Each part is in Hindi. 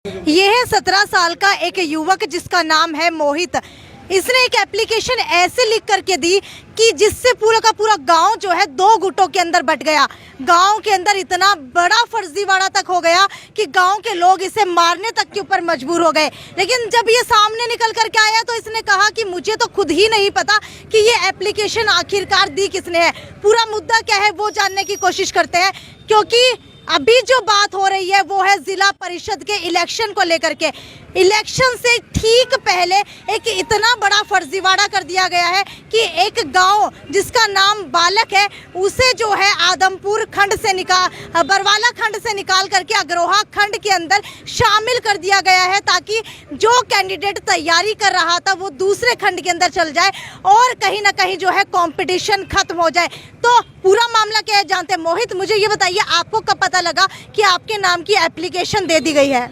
ये है 17 साल का एक युवक जिसका नाम है मोहित। इसने एक एप्लीकेशन ऐसे लिख करके दी कि जिससे पूरा का पूरा गांव जो है 2 गुटों के अंदर बट गया। गांव के अंदर इतना बड़ा फर्जीवाड़ा तक हो गया कि गांव के लोग इसे मारने तक के ऊपर मजबूर हो गए। लेकिन जब ये सामने निकल करके आया तो इसने कहा कि मुझे तो खुद ही नहीं पता कि ये एप्लीकेशन आखिरकार दी किसने है। पूरा मुद्दा क्या है वो जानने की कोशिश करते हैं, क्योंकि अभी जो बात हो रही है वो है जिला परिषद के इलेक्शन को लेकर के। इलेक्शन से ठीक पहले एक इतना बड़ा फर्जीवाड़ा कर दिया गया है कि एक गांव जिसका नाम बालक है उसे जो है आदमपुर खंड से बरवाला खंड से निकाल करके अग्रोहा खंड के अंदर शामिल कर दिया गया है, ताकि जो कैंडिडेट तैयारी कर रहा था वो दूसरे खंड के अंदर चल जाए और कहीं ना कहीं जो है कंपटीशन खत्म हो जाए। तो पूरा मामला क्या है जानते हैं। मोहित, मुझे ये बताइए, आपको कब पता लगा कि आपके नाम की एप्लीकेशन दे दी गई है?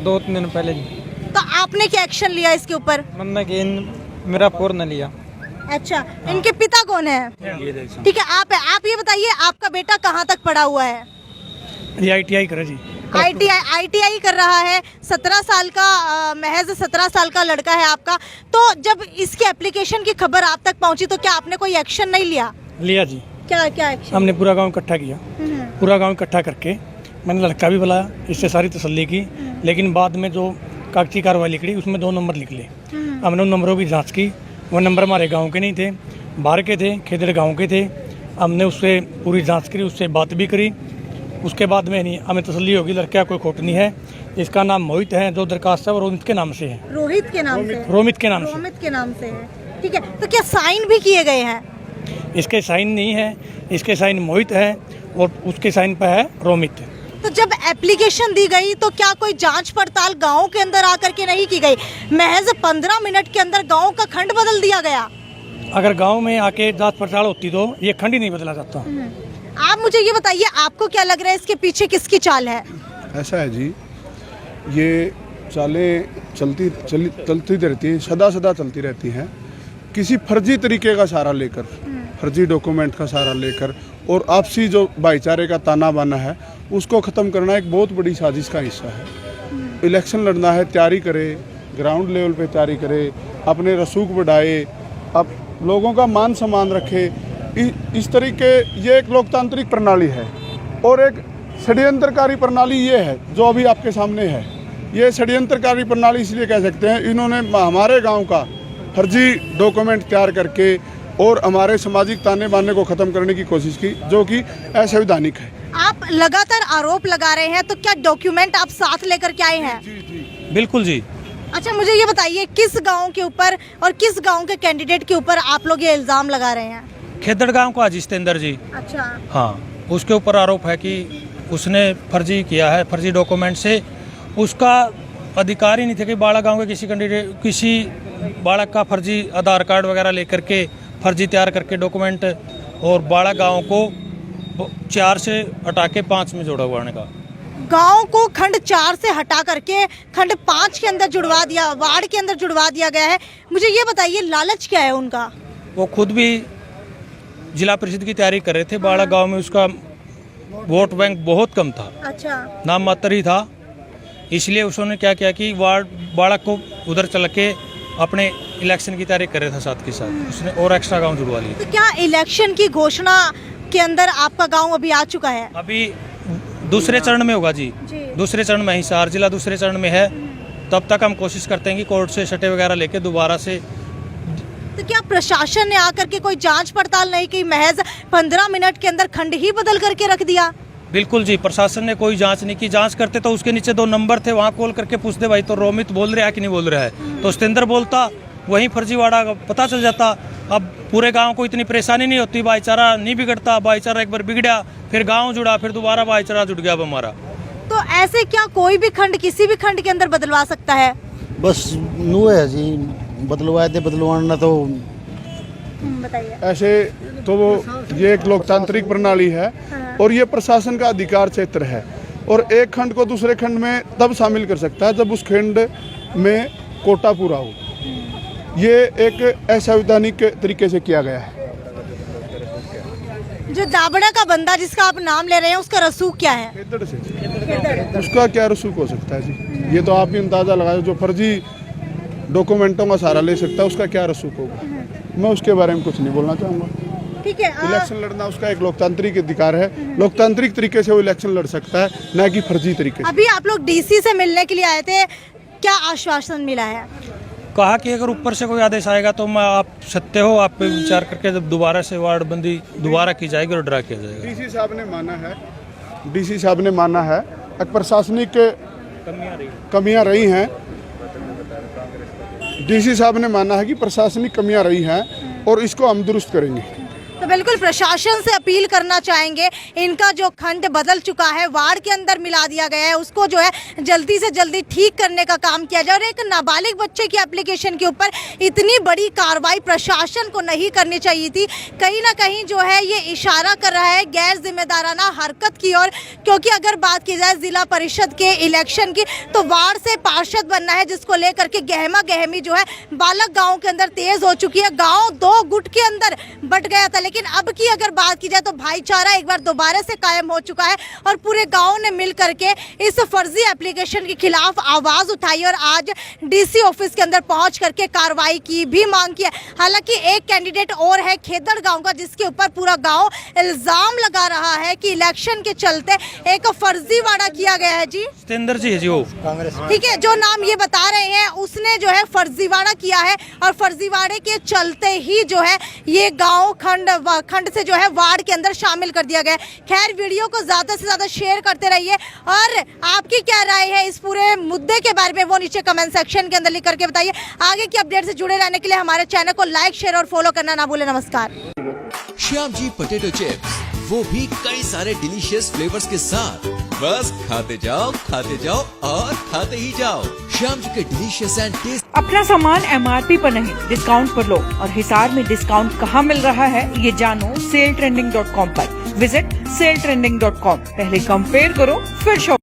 2-3 दिन पहले। तो आपने क्या एक्शन लिया इसके ऊपर? मैंने कि मेरा फोन न लिया। अच्छा, इनके पिता कौन है? ठीक है, आप ये बताइए, आपका बेटा कहाँ तक पढ़ा हुआ है? ये ITI करे जी। ITI कर रहा है। 17 साल का महज 17 साल का लड़का है आपका। तो जब इसकी एप्लीकेशन की खबर आप तक पहुँची तो क्या आपने कोई एक्शन नहीं लिया? लिया जी। क्या एक्शन? हमने पूरा गांव इकट्ठा किया। पूरा गांव इकट्ठा करके मैंने लड़का भी बुलाया, इससे सारी तसल्ली की। लेकिन बाद में जो कागजी कार्रवाई निकली उसमें 2 नंबर निकले। हमने उन नंबरों की जांच की। वो नंबर हमारे गांव के नहीं थे, बाहर के थे, खेदड़ गांव के थे। हमने उससे पूरी जांच करी, उससे बात भी करी। उसके बाद में नहीं हमें तसल्ली होगी लड़का कोई खोट नहीं है। इसका नाम मोहित है। जो दरखास्त है वो रोमित के नाम से है। रोहित के नाम से? रोमित के नाम से। रोमित के नाम से है। ठीक है, तो क्या साइन भी किए गए हैं? इसके साइन नहीं है, इसके साइन मोहित है और उसके साइन पर है रोमित। तो जब एप्लीकेशन दी गई तो क्या कोई जांच पड़ताल गांव के अंदर आकर के नहीं की गई? महज 15 मिनट के अंदर गांव का खंड बदल दिया गया। अगर गांव में आके जांच पड़ताल होती तो ये खंड ही नहीं बदला जाता। आप मुझे ये बताइए, आपको क्या लग रहा है इसके पीछे किसकी चाल है? ऐसा है जी, ये चालें चलती रहती हैं, सदा चलती रहती हैं। किसी फर्जी तरीके का सहारा लेकर, फर्जी डॉक्यूमेंट का सहारा लेकर और आपसी जो भाईचारे का ताना बाना है उसको ख़त्म करना एक बहुत बड़ी साजिश का हिस्सा है। इलेक्शन लड़ना है, तैयारी करे, ग्राउंड लेवल पे तैयारी करे, अपने रसूख बढ़ाए, अब लोगों का मान सम्मान रखे। इस तरीके ये एक लोकतांत्रिक प्रणाली है और एक षड्यंत्रकारी प्रणाली ये है जो अभी आपके सामने है। ये षड्यंत्रकारी प्रणाली इसलिए कह सकते हैं, इन्होंने हमारे गाँव का फर्जी डॉक्यूमेंट तैयार करके और हमारे सामाजिक ताने बाने को खत्म करने की कोशिश की, जो कि असंवैधानिक है। आप लगातार आरोप लगा रहे हैं, तो क्या डॉक्यूमेंट आप साथ लेकर के आए हैं? जी। बिल्कुल जी। अच्छा, मुझे ये बताइए, किस गांव के ऊपर और किस गांव के कैंडिडेट के ऊपर आप लोग ये इल्जाम लगा रहे हैं? खेदड़ गांव का जितेंद्र जी। अच्छा। हाँ, उसके ऊपर आरोप है कि उसने फर्जी किया है, फर्जी डॉक्यूमेंट से। उसका अधिकार ही नहीं थे कि बाड़ा गाँव के किसी बालक का फर्जी आधार कार्ड वगैरह लेकर के फर्जी तैयार करके डॉक्यूमेंट और बाड़ा गांव को 4 से हटा के 5 में जोड़ा हुआ का। गांव को खंड 4 से हटा करके खंड 5 के अंदर जुड़वा दिया, वार्ड के अंदर जुड़वा दिया गया है। मुझे ये बताइए, लालच क्या है उनका? वो खुद भी जिला परिषद की तैयारी कर रहे थे। बाड़ा गांव में उसका वोट बैंक बहुत कम था। अच्छा। नाम मात्र ही था, इसलिए उसने क्या किया कि वार्ड बाड़ा को उधर चल के अपने इलेक्शन की तैयारी कर रहा था साथ के साथ। उसने और एक्स्ट्रा गांव जुड़वा लिया। तो क्या इलेक्शन की घोषणा के अंदर आपका गांव अभी आ चुका है? अभी दूसरे चरण में होगा जी। दूसरे चरण में हिसार जिला दूसरे चरण में है। तब तक हम कोशिश करते हैं कि कोर्ट से सटे वगैरह लेके दोबारा से। तो क्या प्रशासन ने आकर के कोई जांच पड़ताल नहीं की? महज 15 मिनट के अंदर खंड ही बदल करके रख दिया। बिल्कुल जी, प्रशासन ने कोई जांच नहीं की। जांच करते तो उसके नीचे 2 नंबर थे, वहाँ कॉल करके पूछते भाई तो रोमित बोल रहा है कि नहीं बोल रहा है। तो जितेंद्र बोलता, वहीं फर्जीवाड़ा पता चल जाता। अब पूरे गांव को इतनी परेशानी नहीं होती, भाईचारा नहीं बिगड़ता। भाईचारा एक बार बिगड़ा, फिर गांव जुड़ा, फिर दोबारा भाईचारा जुड़ गया अब हमारा। तो ऐसे क्या कोई भी खंड किसी भी खंड के अंदर बदलवा सकता है? बस नू है जी, बदलवाए थे, बदलवाना तो बताइए। ऐसे तो ये एक लोकतांत्रिक प्रणाली है और ये प्रशासन का अधिकार क्षेत्र है और एक खंड को दूसरे खंड में तब शामिल कर सकता है जब उस खंड में कोटा पूरा हो। ये एक असंवैधानिक तरीके से किया गया है। जो दाबड़ा का बंदा जिसका आप नाम ले रहे हैं उसका रसूख क्या है? खेदड़ से। उसका क्या रसूख हो सकता है जी? ये तो आप भी अंदाज़ा लगाओ, जो फर्जी डॉक्यूमेंटों का सहारा ले सकता है उसका क्या रसूख होगा। मैं उसके बारे में कुछ नहीं बोलना चाहूँगा। ठीक है, इलेक्शन लड़ना उसका एक लोकतांत्रिक अधिकार है, लोकतांत्रिक तरीके से वो इलेक्शन लड़ सकता है, ना कि फर्जी तरीके से। अभी आप लोग डीसी से मिलने के लिए आए थे, क्या आश्वासन मिला है? कहा कि अगर ऊपर से कोई आदेश आएगा तो मैं आप सत्य हो, आप पे विचार करके जब दोबारा से वार्डबंदी दोबारा की जाएगी और ड्रा किया जाएगा। डीसी साहब ने माना है एक प्रशासनिक कमियां रही हैं। डीसी साहब ने माना है कि प्रशासनिक कमियां रही हैं और इसको हम दुरुस्त करेंगे। तो बिल्कुल प्रशासन से अपील करना चाहेंगे, इनका जो खंड बदल चुका है, वार्ड के अंदर मिला दिया गया है, उसको जो है जल्दी से जल्दी ठीक करने का काम किया जाए। और एक नाबालिग बच्चे की एप्लीकेशन के ऊपर इतनी बड़ी कार्रवाई प्रशासन को नहीं करनी चाहिए थी। कहीं ना कहीं जो है ये इशारा कर रहा है गैर जिम्मेदाराना हरकत की ओर, क्योंकि अगर बात की जाए जिला परिषद के इलेक्शन की तो वार्ड से पार्षद बनना है, जिसको लेकर के गहमा गहमी जो है बालक गाँव के अंदर तेज हो चुकी है। गाँव 2 गुट के अंदर बट गया था, लेकिन अब की अगर बात की जाए तो भाईचारा एक बार दोबारा से कायम हो चुका है और पूरे गांव ने मिल करके इस फर्जी एप्लीकेशन के खिलाफ आवाज उठाई और आज डीसी ऑफिस के अंदर पहुंच करके कार्रवाई की भी मांग की है। हालांकि एक कैंडिडेट और है खेदड़ गांव का, जिसके ऊपर पूरा गांव इल्जाम लगा रहा है कि इलेक्शन के चलते एक फर्जीवाड़ा किया गया है। जी सतेंद्र जी है जी, वो ठीक है, जो नाम ये बता रहे हैं उसने जो है फर्जीवाड़ा किया है और फर्जीवाड़े के चलते ही जो है ये गांव खंड से जो है वार्ड के अंदर शामिल कर दिया गया है। खैर, वीडियो को ज्यादा से ज्यादा शेयर करते रहिए और आपकी क्या राय है इस पूरे मुद्दे के बारे में वो नीचे कमेंट सेक्शन के अंदर लिख करके बताइए। आगे की अपडेट से जुड़े रहने के लिए हमारे चैनल को लाइक, शेयर और फॉलो करना ना भूलें। नमस्कार। श्याम जी पोटैटो चिप्स, वो भी कई सारे डिलीशियस फ्लेवर्स के साथ। बस खाते जाओ और खाते ही जाओ। श्याम जी के डिलीशियस एंड टेस्ट। अपना सामान MRP पर नहीं, डिस्काउंट पर लो। और हिसार में डिस्काउंट कहाँ मिल रहा है ये जानो SaleTrending.com पर। Visit SaleTrending.com। पहले कंपेयर करो फिर शॉप।